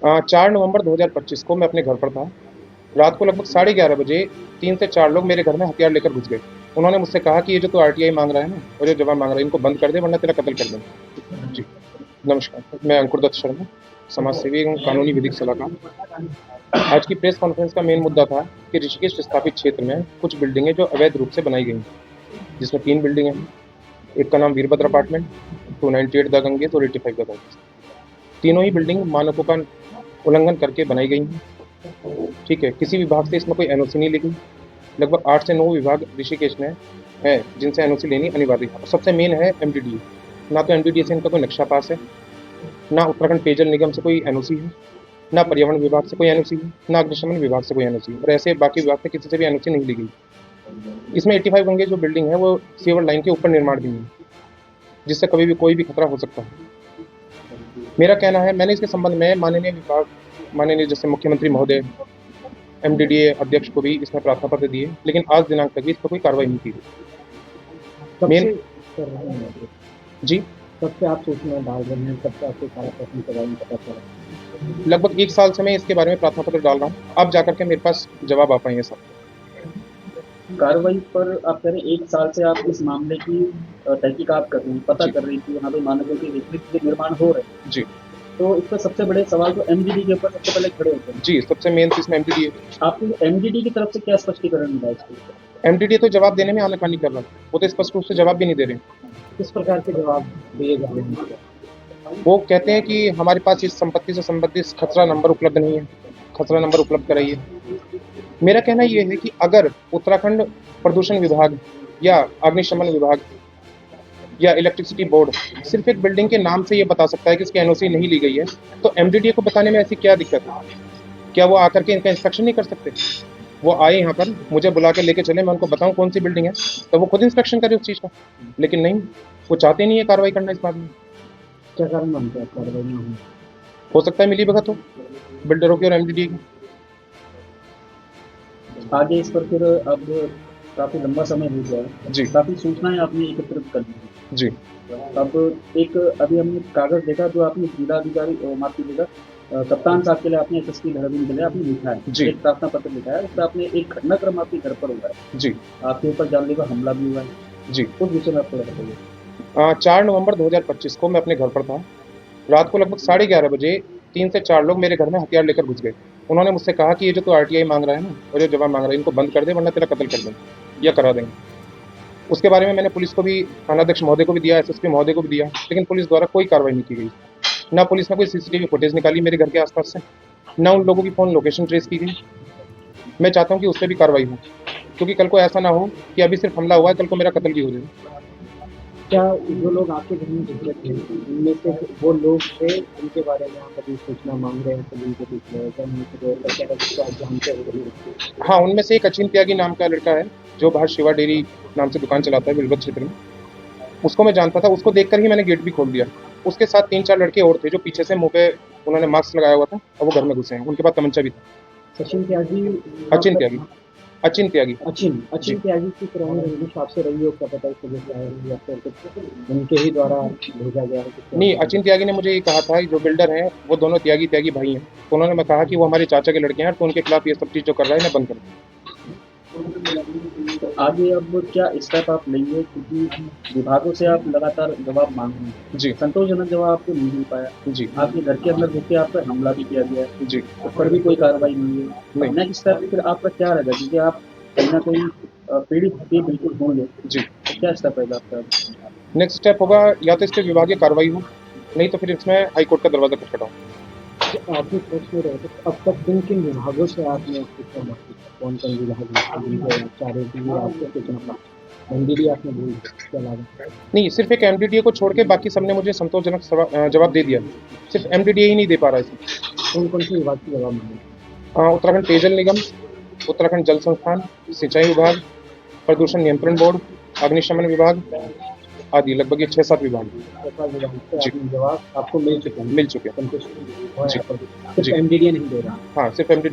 4 नवंबर 2025 को मैं अपने घर पर था। रात को लगभग 11:30 बजे 3 से 4 लोग मेरे घर में हथियार लेकर घुस गए। उन्होंने मुझसे कहा कि ये जो तू आरटीआई मांग रहा है ना और जो जवाब मांग रहा है, इनको बंद कर दे वरना तेरा कत्ल कर देंगे। जी, नमस्कार। मैं अंकुर दत्त शर्मा, समाज सेवी एवं कानूनी विधिक सलाहकार। आज की प्रेस कॉन्फ्रेंस का मेन मुद्दा था कि ऋषिकेश विस्थापित क्षेत्र में कुछ बिल्डिंगें जो अवैध रूप से बनाई गई हैं, जिसमें 3 बिल्डिंगें हैं। एक का नाम वीरभद्र अपार्टमेंट, 298 द गंगेस और 85 द गंगेस। तीनों ही बिल्डिंग मानकों का उल्लंघन करके बनाई गई हैं। ठीक है, किसी विभाग से इसमें कोई एनओसी नहीं ली गई। लगभग 8 से 9 विभाग ऋषिकेश में है जिनसे एनओसी लेनी अनिवार्य है। सबसे मेन है एमडीडीए। ना तो एमडीडीए से इनका कोई नक्शा पास है, ना उत्तराखंड पेयजल निगम से कोई एनओसी है, ना पर्यावरण विभाग से कोई एनओसी है, ना अग्निशमन विभाग से कोई एनओसी है, और ऐसे बाकी विभाग से किसी से भी एनओसी नहीं ली गई। इसमें 85 गंगे जो बिल्डिंग है वो सीवर लाइन के ऊपर निर्माण की है, जिससे कभी भी कोई भी खतरा हो सकता है। मेरा कहना है, मैंने इसके संबंध में माननीय जैसे मुख्यमंत्री महोदय, एमडीडीए अध्यक्ष को भी इसमें प्रार्थना पत्र दिए, लेकिन आज दिनांक तक भी इस पर कोई कार्रवाई नहीं की गई। मेन जी कब से आप सूचना डाल रहे हैं, कब से आपको सारा प्रश्न के बारे में पता चला? लगभग 1 साल से मैं इसके बारे में प्रार्थना पत्र डाल रहा हूँ। अब जाकर के मेरे पास जवाब आ पाएंगे सब। कार्रवाई पर आप कह रहे हैं 1 साल से आप इस मामले की तहकीकात कर रही हैं, पता कर रही थी, यहाँ पे मानकों के विपरीत निर्माण हो रहे हैं। जी तो इसका सबसे बड़े सवाल तो एमडीडी के ऊपर सबसे पहले खड़े होते हैं। जी, सबसे मेन चीज में एमडीडीए। आपको एमडीडी की तरफ से क्या स्पष्टीकरण मिला इसके ऊपर? एमडीडीए तो जवाब देने में आनाकानी कर रहा है, वो तो स्पष्ट रूप से जवाब भी नहीं दे रहे। किस प्रकार के जवाब दिए जा रहे हैं? वो कहते हैं कि हमारे पास इस संपत्ति से संबंधित खसरा नंबर उपलब्ध नहीं है, खसरा नंबर उपलब्ध कराइए। मेरा कहना ये है कि अगर उत्तराखंड प्रदूषण विभाग या अग्निशमन विभाग या इलेक्ट्रिसिटी बोर्ड सिर्फ एक बिल्डिंग के नाम से ये बता सकता है कि इसकी एनओसी नहीं ली गई है, तो एमडीडीए को बताने में ऐसी क्या दिक्कत है? क्या वो आकर के इनका इंस्पेक्शन नहीं कर सकते? वो आए यहाँ पर, मुझे बुला के लेके चले, मैं उनको बताऊं कौन सी बिल्डिंग है, तो वो खुद इंस्पेक्शन करे उस चीज़ का। लेकिन नहीं, वो चाहते नहीं है कार्रवाई करना इस बात में। क्या कारण मानते हैं कार्रवाई में? हो सकता है मिली भगत हो बिल्डरों की और एमडीडीए की। आगे इस पर फिर अब काफी लंबा समय हो गया है, जी काफी सूचनाएं आपने एकत्रित कर ली हैं। जी अब एक अभी हमने कागज देखा जो आपने जिलाधिकारी माफ कीजिएगा कप्तान साहब के लिए आपने एसएसपी देहरादून के लिए आपने लिखा है, जी। एक प्रार्थना पत्र लिखा है, उसमें आपने एक घटनाक्रम आपके घर पर हुआ है, जी आपके ऊपर जानलेवा हमला भी हुआ है, जी। उस विषय में आप थोड़ा बताइए। 4 नवंबर 2025 को मैं अपने घर पर था। रात को लगभग 11:30 बजे 3 से 4 लोग मेरे घर में हथियार लेकर घुस गए। उन्होंने मुझसे कहा कि ये जो तू आरटीआई मांग रहा है ना और जो जवाब मांग रहा है, इनको बंद कर दे वरना तेरा कत्ल कर देंगे या करा देंगे। उसके बारे में मैंने पुलिस को भी, थानाध्यक्ष महोदय को भी दिया, एसएसपी महोदय को भी दिया, लेकिन पुलिस द्वारा कोई कार्रवाई नहीं की गई। ना पुलिस ने कोई सीसीटीवी फुटेज निकाली मेरे घर के आसपास से, ना उन लोगों की फ़ोन लोकेशन ट्रेस की गई। मैं चाहता हूँ कि उस पर भी कार्रवाई हो, क्योंकि कल को ऐसा ना हो कि अभी सिर्फ हमला हुआ है, कल को मेरा कत्ल भी हो जाए। क्या जो लोग आपके घर में घुस थे उनमें से वो लोग थे जिनके बारे में आप अभी सूचना मांग रहे हैं, तो उनके पीछे आप जानते हो? हाँ, उनमें से एक अचिन त्यागी नाम का लड़का है जो बाहर शिवा डेयरी नाम से दुकान चलाता है बिलवत क्षेत्र में। उसको मैं जानता था, उसको देखकर ही मैंने गेट भी खोल दिया। उसके साथ 3-4 लड़के और थे जो पीछे से मुंह पे उन्होंने मास्क लगाया हुआ था और वो घर में घुसे हैं। उनके पास तमंचा भी था। सचिन त्यागी, अचिन त्यागी, अचिन त्यागी। अचिन त्यागी की पुरानी रंजिश आपसे रही हो, क्या पता इस वजह से आया हो या फिर कुछ उनके ही द्वारा भेजा गया है? नहीं, अचिन त्यागी ने मुझे ये कहा था, जो बिल्डर हैं वो दोनों त्यागी भाई हैं। तो उन्होंने मैं कहा कि वो हमारे चाचा के लड़के हैं, तो उनके खिलाफ ये सब चीज़ जो कर रहा है मैं बंद कर दूँ। तो आगे अब क्या स्टेप आप लेंगे, क्योंकि विभागों से आप लगातार जवाब मांग रहे हैं, जी संतोषजनक जवाब आपको नहीं मिल पाया, जी आपके घर के अंदर घुस के आप पर हमला भी किया गया है, जी। उस पर भी कोई कार्रवाई नहीं है। नहीं। नेक्स्ट स्टेप फिर आपका क्या रहेगा, क्योंकि आप कहीं ना कहीं पीड़ित भी बिल्कुल होंगे, जी, तो क्या स्टेप रहेगा आपका? नेक्स्ट स्टेप होगा या तो इस पर विभागीय कार्रवाई हो, नहीं तो फिर इसमें हाईकोर्ट का दरवाजा खटखटाओ। आपके प्रश्न रहे थे अब तक किन किन विभागों से आपने सूचना मांगी, कौन कौन विभाग चारों की आपको सूचना प्राप्त? एमडीडी आपने भूल के अलावा? नहीं, सिर्फ एक एमडीडीए को छोड़ के बाकी सबने मुझे संतोषजनक जवाब दे दिया। सिर्फ एमडीडीए ही नहीं दे पा रहा है इसमें। कौन कौन से विभाग की जवाब मांगे? उत्तराखंड पेयजल निगम, उत्तराखंड जल संस्थान, सिंचाई विभाग, प्रदूषण नियंत्रण बोर्ड, अग्निशमन विभाग आदि, लगभग ये 6-7 विभाग। जी। जवाब आपको मिल चुके हैं? मिल चुके हैं। संतुष्ट हैं? जी। सिर्फ एमडीडी नहीं दे रहा? हाँ, सिर्फ एमडी